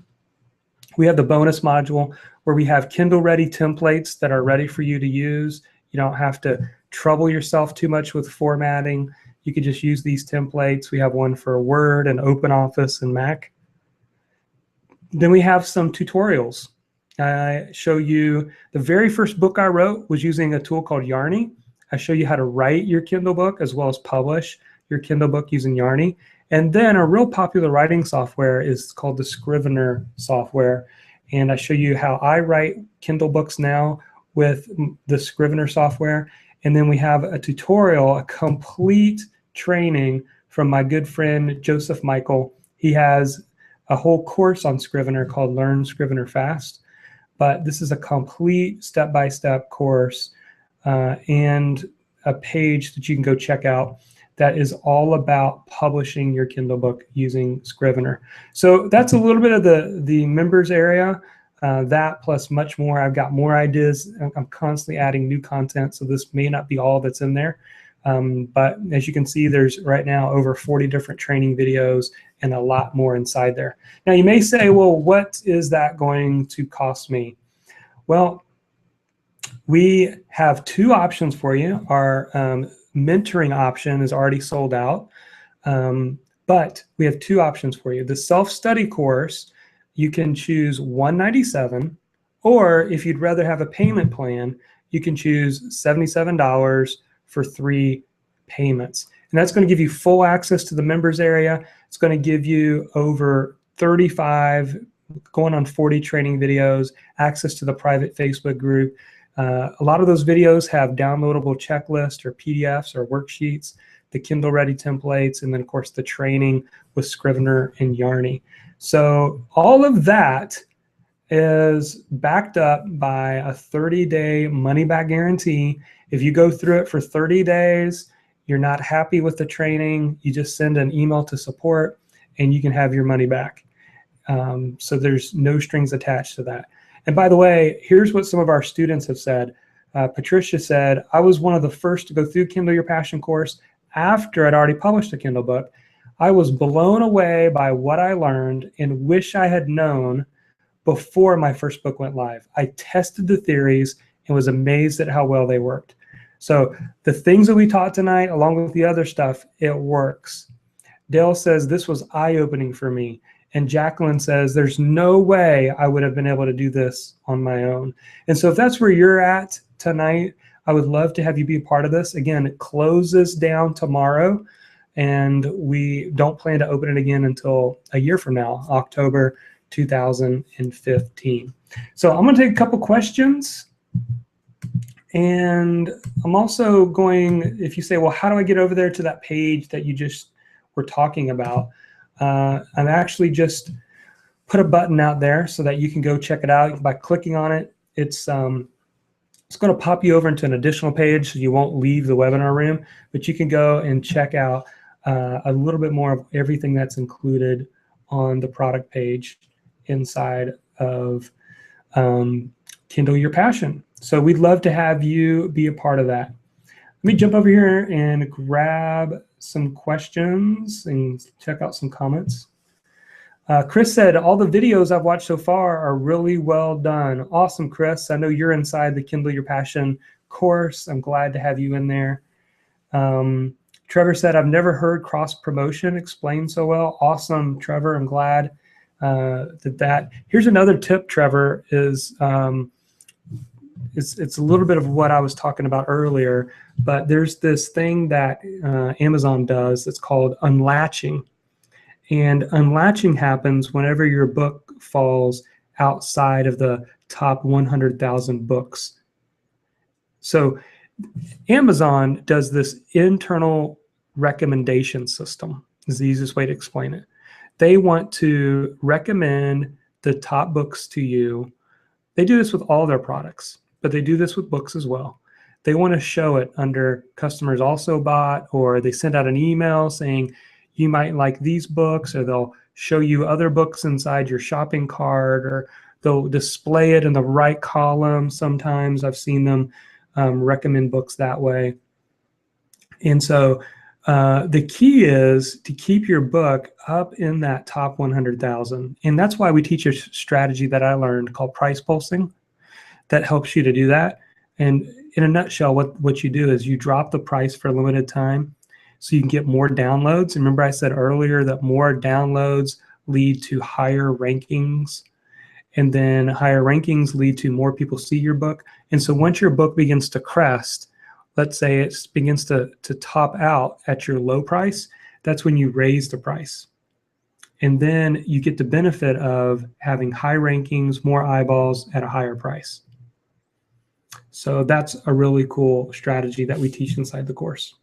we have the bonus module where we have Kindle ready templates that are ready for you to use. You don't have to trouble yourself too much with formatting. You can just use these templates. We have one for Word and OpenOffice and Mac. Then we have some tutorials. I show you the very first book I wrote was using a tool called Yarny. I show you how to write your Kindle book as well as publish your Kindle book using Yarny. And then a real popular writing software is called the Scrivener software. And I show you how I write Kindle books now with the Scrivener software. And then we have a tutorial, a complete training from my good friend, Joseph Michael. He has a whole course on Scrivener called Learn Scrivener Fast. But this is a complete step-by-step course and a page that you can go check out that is all about publishing your Kindle book using Scrivener. So that's a little bit of the members area, that plus much more. I've got more ideas. I'm constantly adding new content, so this may not be all that's in there. But as you can see, there's right now over 40 different training videos and a lot more inside there. Now you may say, well, what is that going to cost me? Well, we have two options for you. Our mentoring option is already sold out, but we have two options for you. The self-study course, you can choose $197, or if you'd rather have a payment plan, you can choose $77 for 3 payments. And that's going to give you full access to the members area. It's going to give you over 35, going on 40 training videos, access to the private Facebook group. A lot of those videos have downloadable checklists or PDFs or worksheets, the Kindle ready templates, and then of course the training with Scrivener and Yarny. So all of that is backed up by a 30-day money-back guarantee. If you go through it for 30 days, you're not happy with the training, you just send an email to support and you can have your money back. So there's no strings attached to that. And by the way, here's what some of our students have said. Patricia said, I was one of the first to go through Kindle Your Passion course after I'd already published a Kindle book. I was blown away by what I learned and wish I had known before my first book went live. I tested the theories and was amazed at how well they worked. So the things that we taught tonight, along with the other stuff, it works. Dale says, this was eye-opening for me. And Jacqueline says, there's no way I would have been able to do this on my own. And so if that's where you're at tonight, I would love to have you be a part of this. Again, it closes down tomorrow, and we don't plan to open it again until a year from now, October 2015. So I'm going to take a couple questions. And I'm also going, if you say, well, how do I get over there to that page that you just were talking about? I've actually just put a button out there so that you can go check it out. By clicking on it, it's going to pop you over into an additional page so you won't leave the webinar room, but you can go and check out a little bit more of everything that's included on the product page inside of Kindle Your Passion. So we'd love to have you be a part of that. Let me jump over here and grab some questions and check out some comments. Chris said, all the videos I've watched so far are really well done. Awesome, Chris. I know you're inside the Kindle Your Passion course. I'm glad to have you in there. Trevor said, I've never heard cross-promotion explained so well. Awesome, Trevor. I'm glad that. Here's another tip, Trevor, is it's a little bit of what I was talking about earlier, but there's this thing that Amazon does that's called unlatching. And unlatching happens whenever your book falls outside of the top 100,000 books. So Amazon does this internal recommendation system, is the easiest way to explain it. They want to recommend the top books to you. They do this with all their products, but they do this with books as well. They want to show it under customers also bought, or they send out an email saying you might like these books, or they'll show you other books inside your shopping cart, or they'll display it in the right column. Sometimes I've seen them recommend books that way. And so the key is to keep your book up in that top 100,000. And that's why we teach a strategy that I learned called price pulsing that helps you to do that. And in a nutshell, what you do is you drop the price for a limited time so you can get more downloads. Remember I said earlier that more downloads lead to higher rankings, and then higher rankings lead to more people see your book. And so once your book begins to crest, let's say it begins to top out at your low price, that's when you raise the price. And then you get the benefit of having high rankings, more eyeballs at a higher price. So that's a really cool strategy that we teach inside the course.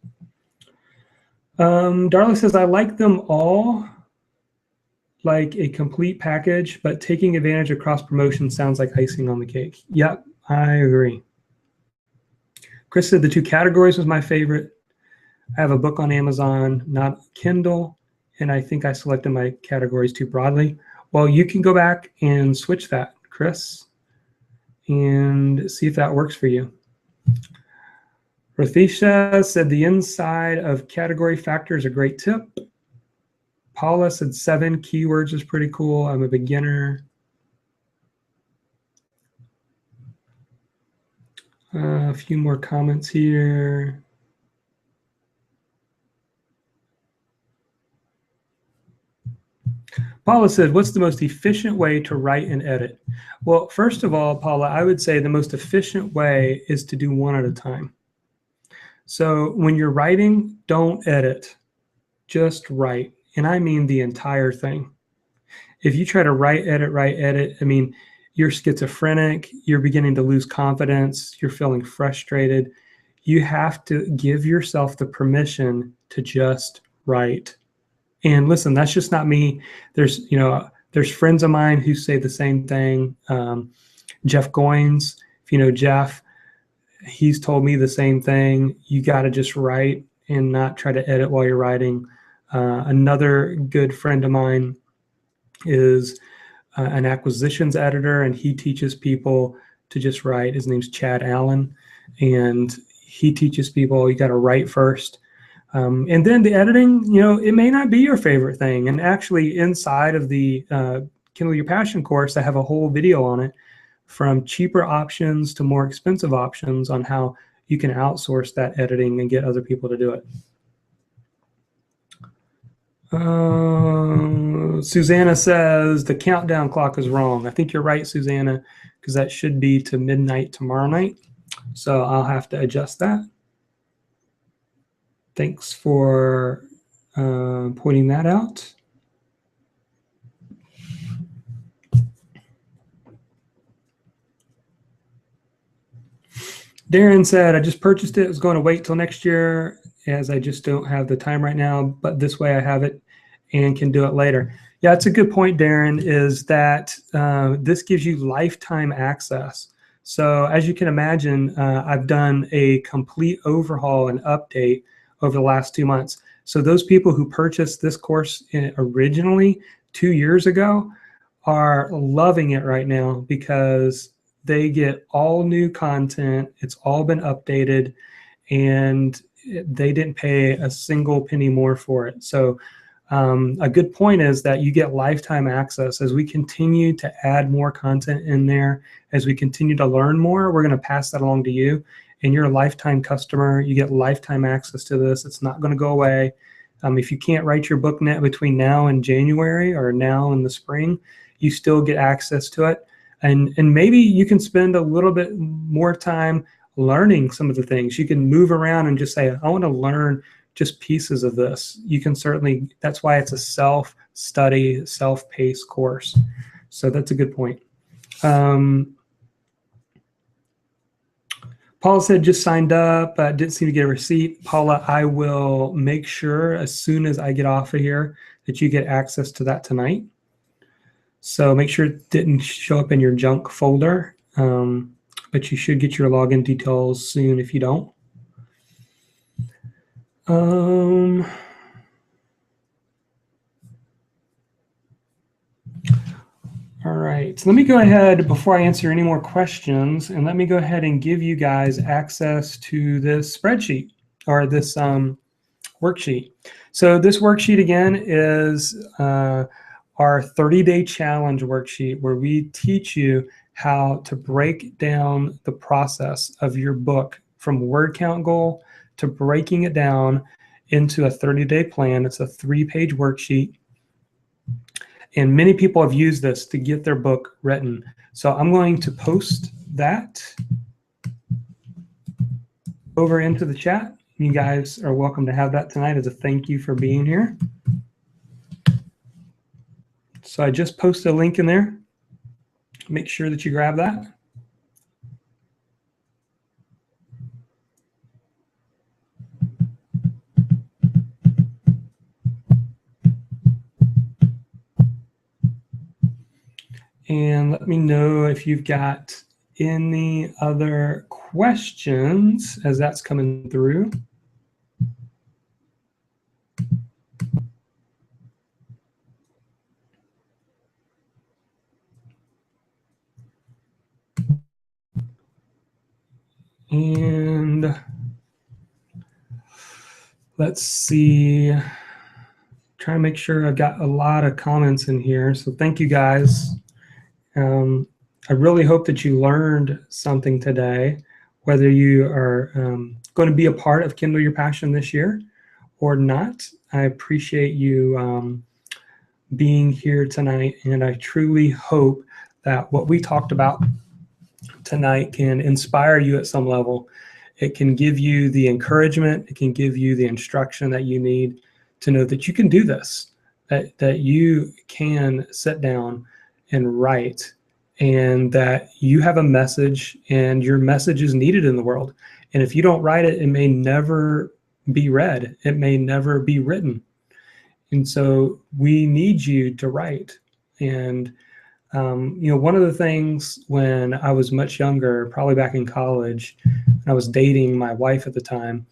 Darla says, I like them all like a complete package, but taking advantage of cross promotion sounds like icing on the cake. Yep, I agree. Chris said the 2 categories was my favorite. I have a book on Amazon, not Kindle, and I think I selected my categories too broadly. Well, you can go back and switch that, Chris, and see if that works for you. Rathisha said the inside of category factor is a great tip. Paula said 7 keywords is pretty cool. I'm a beginner. A few more comments here. Paula said, what's the most efficient way to write and edit? Well, first of all, Paula, I would say the most efficient way is to do one at a time. So when you're writing, don't edit, just write. And I mean the entire thing. If you try to write, edit, I mean, you're schizophrenic, you're beginning to lose confidence, you're feeling frustrated. You have to give yourself the permission to just write. And listen, that's just not me. There's friends of mine who say the same thing. Jeff Goins, if you know Jeff, he's told me the same thing. You got to just write and not try to edit while you're writing. Another good friend of mine is an acquisitions editor, and he teaches people to just write. His name's Chad Allen, and he teaches people you got to write first. And then the editing, it may not be your favorite thing. And actually inside of the Kindle Your Passion course, I have a whole video on it, from cheaper options to more expensive options on how you can outsource that editing and get other people to do it. Susanna says the countdown clock is wrong. I think you're right, Susanna, because that should be to midnight tomorrow night. So I'll have to adjust that. Thanks for pointing that out. Darren said, I just purchased it. I was going to wait till next year as I just don't have the time right now, but this way I have it and can do it later. Yeah, it's a good point, Darren, is that this gives you lifetime access. So as you can imagine, I've done a complete overhaul and update over the last 2 months. So those people who purchased this course originally 2 years ago are loving it right now because they get all new content. It's all been updated, and they didn't pay a single penny more for it. So a good point is that you get lifetime access. As we continue to add more content in there, as we continue to learn more, we're going to pass that along to you. And you're a lifetime customer. You get lifetime access to this. It's not going to go away. If you can't write your book between now and January or now in the spring, you still get access to it. And maybe you can spend a little bit more time learning some of the things. You can move around and just say, I want to learn just pieces of this. You can certainly, that's why it's a self-study, self-paced course. So that's a good point. Paula said just signed up, didn't seem to get a receipt. Paula, I will make sure as soon as I get off of here that you get access to that tonight. So make sure it didn't show up in your junk folder, but you should get your login details soon if you don't. All right, so let me go ahead before I answer any more questions, and let me go ahead and give you guys access to this spreadsheet or this worksheet. So this worksheet again is our 30-day challenge worksheet, where we teach you how to break down the process of your book from word count goal to breaking it down into a 30-day plan. It's a 3-page worksheet. And many people have used this to get their book written. So I'm going to post that over into the chat. You guys are welcome to have that tonight as a thank you for being here. So I just posted a link in there. Make sure that you grab that. And let me know if you've got any other questions as that's coming through. And let's see. Trying to make sure I've got a lot of comments in here. So thank you guys. I really hope that you learned something today, whether you are going to be a part of Kindle Your Passion this year or not. I appreciate you being here tonight, and I truly hope that what we talked about tonight can inspire you at some level. It can give you the encouragement, it can give you the instruction that you need to know that you can do this, that you can sit down and write, and that you have a message and your message is needed in the world. And if you don't write it, it may never be read. It may never be written. And so we need you to write. And one of the things when I was much younger, probably back in college, I was dating my wife at the time,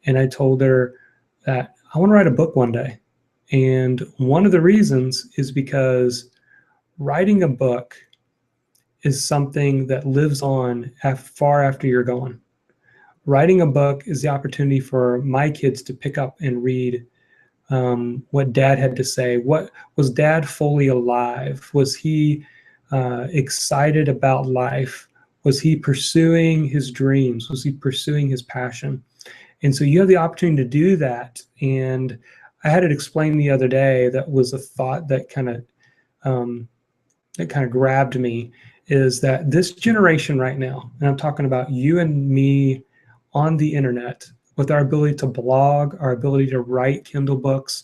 and I told her that I want to write a book one day. And one of the reasons is because writing a book is something that lives on far after you're gone. Writing a book is the opportunity for my kids to pick up and read what Dad had to say. What was Dad fully alive? Was he excited about life? Was he pursuing his dreams? Was he pursuing his passion? And so you have the opportunity to do that. And I had it explained the other day. That was a thought that kind of grabbed me. Is that this generation right now, and I'm talking about you and me on the internet, with our ability to blog, our ability to write Kindle books,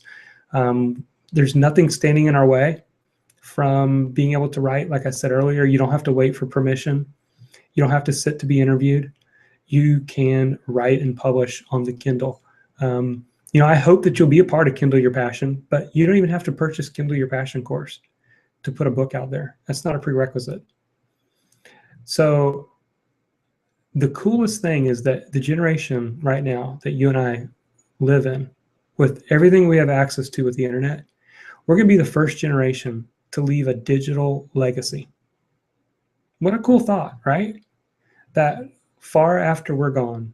there's nothing standing in our way from being able to write. Like I said earlier, you don't have to wait for permission. You don't have to sit to be interviewed. You can write and publish on the Kindle. I hope that you'll be a part of Kindle Your Passion, but you don't even have to purchase Kindle Your Passion course to put a book out there. That's not a prerequisite. So the coolest thing is that the generation right now that you and I live in, with everything we have access to with the internet, we're going to be the first generation to leave a digital legacy. What a cool thought, right? That far after we're gone,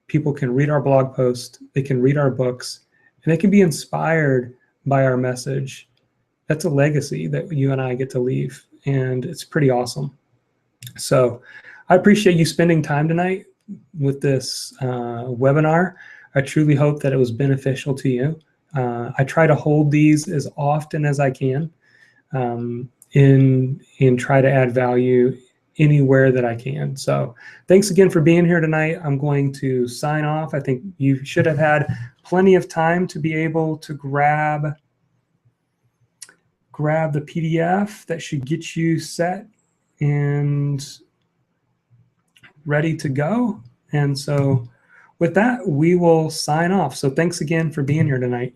people can read our blog posts, they can read our books, and they can be inspired by our message. That's a legacy that you and I get to leave, and it's pretty awesome. So I appreciate you spending time tonight with this webinar. I truly hope that it was beneficial to you. I try to hold these as often as I can and try to add value anywhere that I can. So thanks again for being here tonight. I'm going to sign off. I think you should have had plenty of time to be able to grab the PDF that should get you set and ready to go. And so with that, we will sign off. So thanks again for being here tonight.